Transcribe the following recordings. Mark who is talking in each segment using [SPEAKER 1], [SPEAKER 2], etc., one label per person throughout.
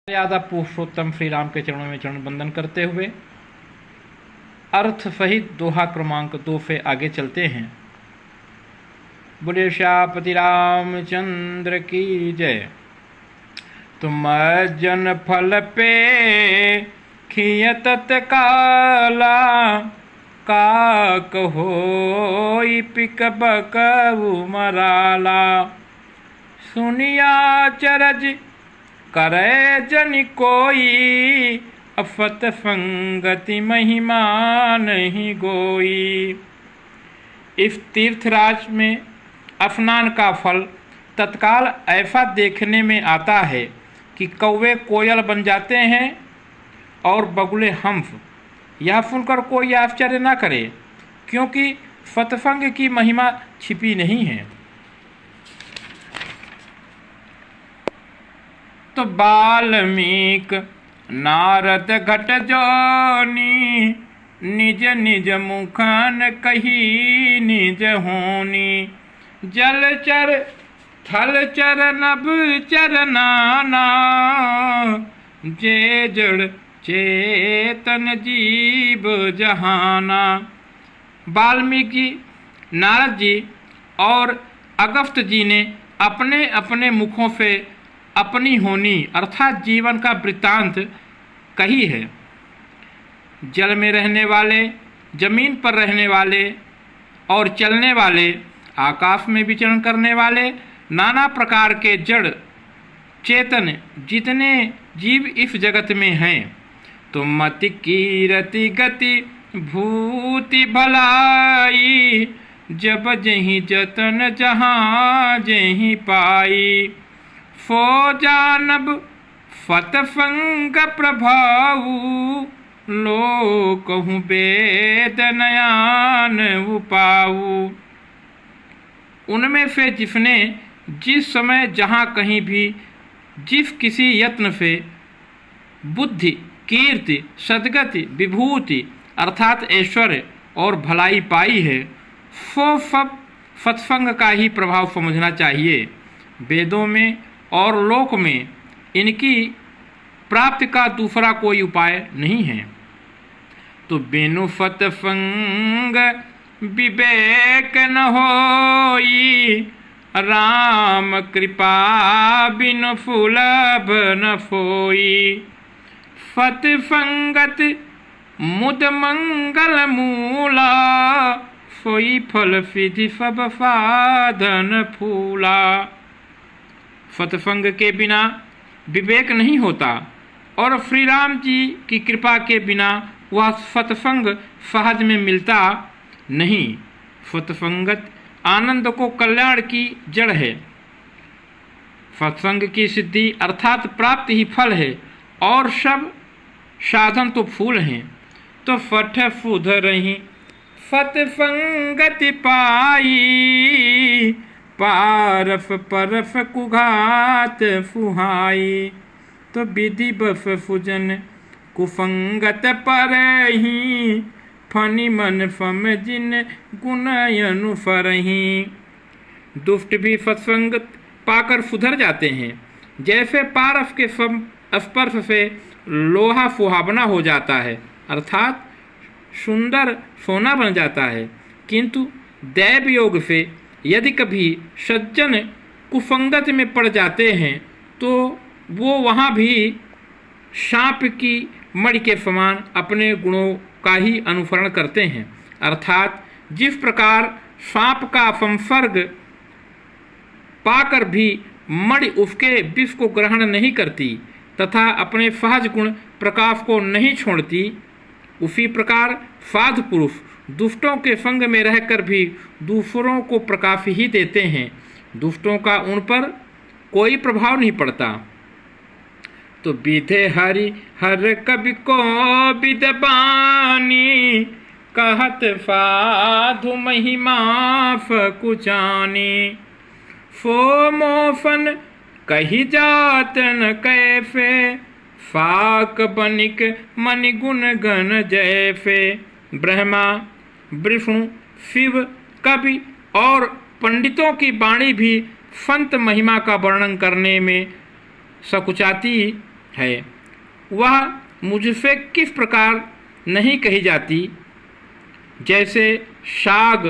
[SPEAKER 1] मर्यादा पुरुषोत्तम श्री राम के चरणों में चरण बंदन करते हुए अर्थ सहित दोहा क्रमांक 2 से आगे चलते हैं। बोले श्यापति रामचंद्र की जय। तुम जन फल पे खिय तत्काला का कहो पिक बकऊ मराला। सुनिया चरज करे जन कोई अफत संगति महिमा नहीं गोई। इस तीर्थराज में स्नान का फल तत्काल ऐसा देखने में आता है कि कौवे कोयल बन जाते हैं और बगुले हंस। यह सुनकर कोई आश्चर्य न करे, क्योंकि सत्संग की महिमा छिपी नहीं है। तो वाल्मीकि नारद घट जोनी निज निज मुखन कही निज होनी। जलचर थलचर नभ चर नाना जे जड़ चेतन जीव जहाना। वाल्मीकि नारद जी और अगस्त्य जी ने अपने अपने मुखों से अपनी होनी अर्थात जीवन का वृत्तांत कही है। जल में रहने वाले, जमीन पर रहने वाले और चलने वाले, आकाश में विचरण करने वाले, नाना प्रकार के जड़ चेतन जितने जीव इस जगत में हैं, तो मति कीरति गति भूति भलाई जब जहीं जतन जहाँ जहीं पाई। सो जानब फतफंग प्रभाऊ लोकहु वेद नयान उपाऊ। उनमें से जिसने जिस समय जहाँ कहीं भी जिस किसी यत्न से बुद्धि कीर्ति सद्गति विभूति अर्थात ऐश्वर्य और भलाई पाई है, सो सब सत्संग का ही प्रभाव समझना चाहिए। वेदों में और लोक में इनकी प्राप्ति का दूसरा कोई उपाय नहीं है। तो बिनु सत्संग विवेक न होई, राम कृपा बिनु सुलभ न सोई। सत्संगत मुद मंगल मूला, सोई फल सिद्धि सब साधन फूला। सत्संग के बिना विवेक नहीं होता और श्री राम जी की कृपा के बिना वह सत्संग सहज में मिलता नहीं। सत्संगत आनंद को कल्याण की जड़ है। सत्संग की सिद्धि अर्थात प्राप्ति ही फल है और सब साधन तो फूल हैं। तो फठ फुध रही सत्संगति पाई, पारफ परफ कुघात फुहाई। तो विधि बफ फुजन कुसंगत परही, फनि मन फम जिन गुणयनु फरही। दुष्ट भी सत्संग पाकर सुधर जाते हैं। जैसे पारफ के स्पर्श से लोहा सुहावना हो जाता है अर्थात सुंदर सोना बन जाता है, किंतु दैव योग से यदि कभी सज्जन कुसंगत में पड़ जाते हैं तो वो वहाँ भी सांप की मणि के समान अपने गुणों का ही अनुसरण करते हैं। अर्थात जिस प्रकार सांप का संसर्ग पाकर भी मणि उसके विष को ग्रहण नहीं करती तथा अपने सहज गुण प्रकाश को नहीं छोड़ती, उसी प्रकार साधु पुरुष दुष्टों के संग में रहकर भी दूसरों को प्रकाश ही देते हैं। दुष्टों का उन पर कोई प्रभाव नहीं पड़ता। तो विधे हरि हर कवि को विदबानी, कहत साधु महिमा फकुचानी। सो मोफन कही जात न कैफे, फाक बनिक मनि गुण गण जैसे। ब्रह्मा विष्णु शिव कवि और पंडितों की वाणी भी संत महिमा का वर्णन करने में सकुचाती है वह मुझसे किस प्रकार नहीं कही जाती। जैसे साग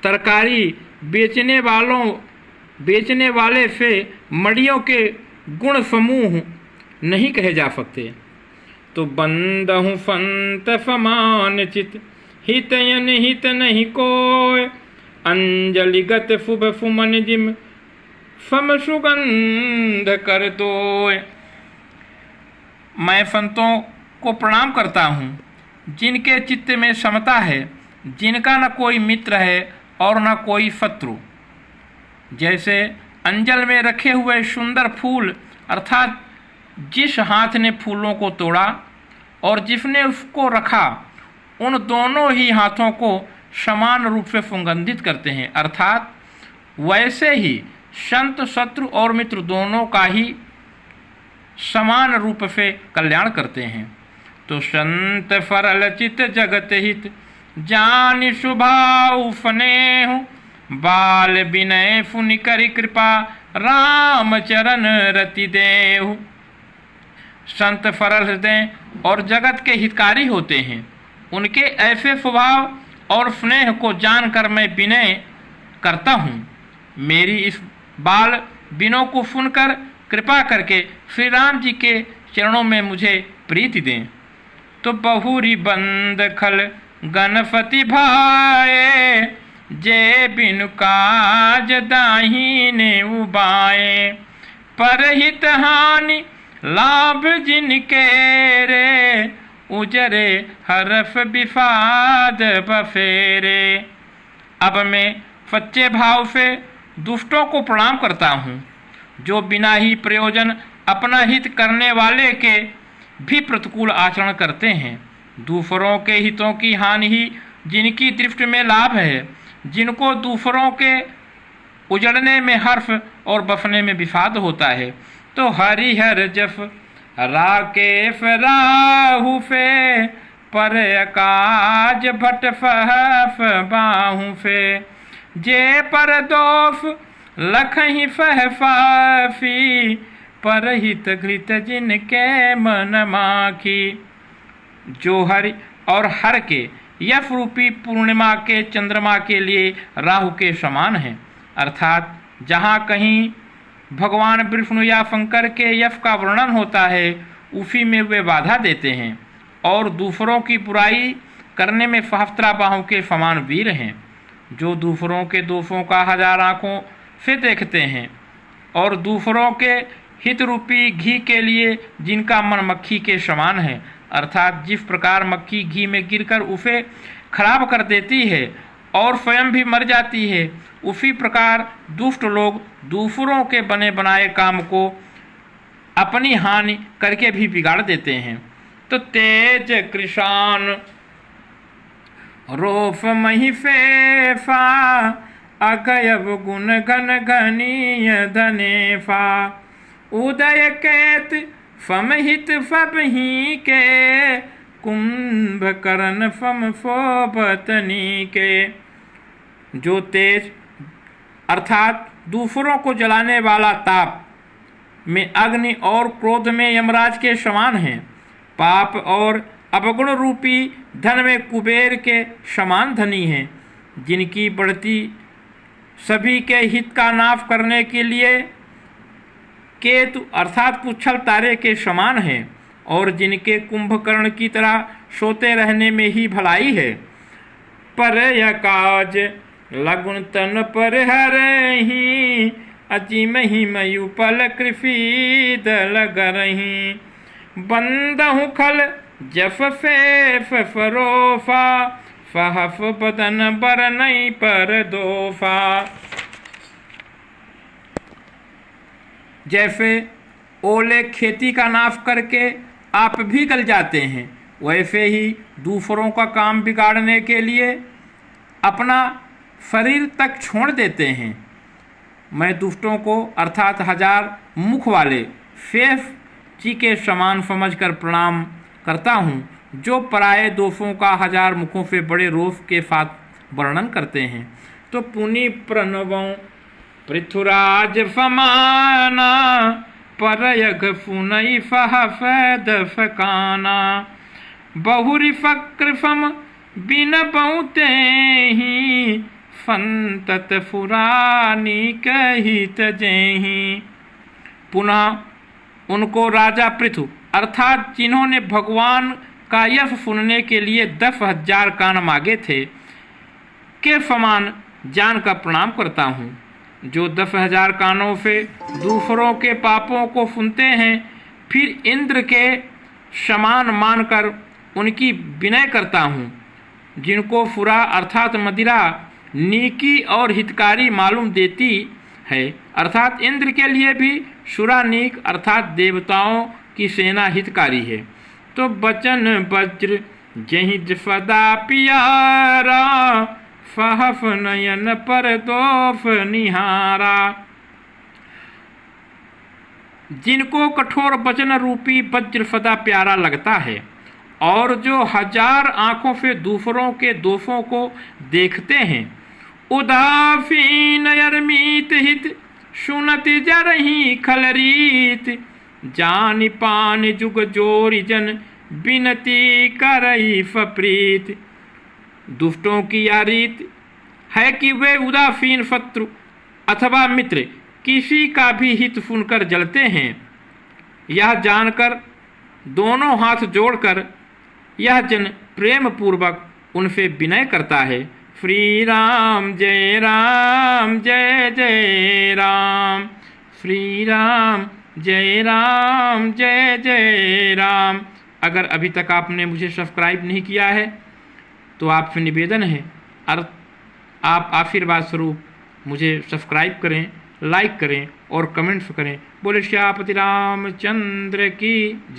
[SPEAKER 1] तरकारी बेचने वाले से मड़ियों के गुण समूह नहीं कहे जा सकते। तो बंदहु संत समान चित हितयन हित नहीं कोय, अंजलिगत शुभ सुमन जिम सम सुगंध कर दोय। मैं संतों को प्रणाम करता हूँ जिनके चित्त में समता है, जिनका न कोई मित्र है और न कोई शत्रु। जैसे अंजल में रखे हुए सुंदर फूल, अर्थात जिस हाथ ने फूलों को तोड़ा और जिसने उसको रखा, उन दोनों ही हाथों को समान रूप से सुगंधित करते हैं। अर्थात वैसे ही संत शत्रु और मित्र दोनों का ही समान रूप से कल्याण करते हैं। तो संत सरल चित जगत हित, जानि स्वभाव स्नेह, बाल विनय फुनि करि कृपा, राम चरण रति देहु। संत सरल हृदय और जगत के हितकारी होते हैं। उनके ऐसे स्वभाव और स्नेह को जानकर मैं विनय करता हूँ। मेरी इस बाल विनों को सुनकर कृपा करके श्री राम जी के चरणों में मुझे प्रीति दें। तो बहुरी बंद खल गणपति भाए, जे बिनु काज दाहिने उबाए, परहित हानि लाभ जिनके रे, उजरे हरफ विषाद बफेरे। अब मैं सच्चे भाव से दुष्टों को प्रणाम करता हूँ, जो बिना ही प्रयोजन अपना हित करने वाले के भी प्रतिकूल आचरण करते हैं। दूसरों के हितों की हानि ही जिनकी दृष्टि में लाभ है, जिनको दूसरों के उजड़ने में हर्ष और बसने में विषाद होता है। तो हरिहर जस राकेश राहु फे, पर काज भट सहस बाहु फे, जे पर दोष लखहि सहसाफी, परहित घृत जिनके मन माखी। जो हरि और हर के यश रूपी पूर्णिमा के चंद्रमा के लिए राहु के समान है। अर्थात जहाँ कहीं भगवान विष्णु या शंकर के यश का वर्णन होता है, उसी में वे बाधा देते हैं और दूसरों की बुराई करने में सहस्त्राबाहु के समान वीर हैं। जो दूसरों के दोषों का हजार आँखों से देखते हैं और दूसरों के हित रूपी घी के लिए जिनका मन मक्खी के समान है। अर्थात जिस प्रकार मक्खी घी में गिरकर उसे खराब कर देती है और स्वयं भी मर जाती है, उसी प्रकार दुष्ट लोग दूसरों के बने बनाए काम को अपनी हानि करके भी बिगाड़ देते हैं। तो तेज कृषाण रोफ मही फेफा, अगयब गुण घन घनीय धनेफा, उदय केत समहित सब ही के, कुंभकर्ण सम सोबतनी के। जो तेज अर्थात दूसरों को जलाने वाला ताप में अग्नि और क्रोध में यमराज के समान है, पाप और अपगुण रूपी धन में कुबेर के समान धनी हैं, जिनकी बढ़ती सभी के हित का नाश करने के लिए केतु अर्थात पुच्छल तारे के समान है, और जिनके कुंभकर्ण की तरह सोते रहने में ही भलाई है। पर यह काज लगुन तन पर हरही, अजीम ही मयुपल कृषि दल गरही, बंदहु खल जफ फेफ फरोफा, सहफ बदन बर नहीं पर दोफा। जैसे ओले खेती का नाश करके आप भी गल जाते हैं, वैसे ही दूसरों का काम बिगाड़ने के लिए अपना शरीर तक छोड़ देते हैं। मैं दुष्टों को अर्थात हजार मुख वाले शेष जी के समान समझकर प्रणाम करता हूँ, जो पराये दोषों का हजार मुखों से बड़े रोष के साथ वर्णन करते हैं। तो पुनि प्रणवों पृथुराज समाना, परयग फुनई फह फैद फकाना। बहुरी फक्र फम बिन बहुते ही फंतत फुरानी कही तजेही। पुनः उनको राजा पृथु अर्थात जिन्होंने भगवान का यश सुनने के लिए 10,000 कान मांगे थे के समान जानकर प्रणाम करता हूँ, जो 10,000 कानों से दूसरों के पापों को सुनते हैं, फिर इंद्र के समान मानकर उनकी विनय करता हूँ। जिनको फुरा अर्थात मदिरा नीकी और हितकारी मालूम देती है, अर्थात इंद्र के लिए भी शुरा नीक अर्थात देवताओं की सेना हितकारी है। तो बचन वज्र जहि सदा पियारा फहफ नयन पर दोफ निहारा। जिनको कठोर वचन रूपी वज्र सदा प्यारा लगता है और जो 1000 आंखों से दूसरों के दोषों को देखते हैं, उदासीन अरमीत हित सुनत जरही खलरीत। जान पान जुग जोरी जन बिनती करई फप्रीत। दुष्टों की यह रीत है कि वे उदासीन शत्रु अथवा मित्र किसी का भी हित सुनकर जलते हैं। यह जानकर दोनों हाथ जोड़कर यह जन प्रेम पूर्वक उनसे विनय करता है। श्री राम जय राम जय जय राम, श्री राम जय राम जय जय राम। अगर अभी तक आपने मुझे सब्सक्राइब नहीं किया है तो आपसे निवेदन है आप आशीर्वाद स्वरूप मुझे सब्सक्राइब करें, लाइक करें और कमेंट्स करें। बोले श्यापति रामचंद्र की जय।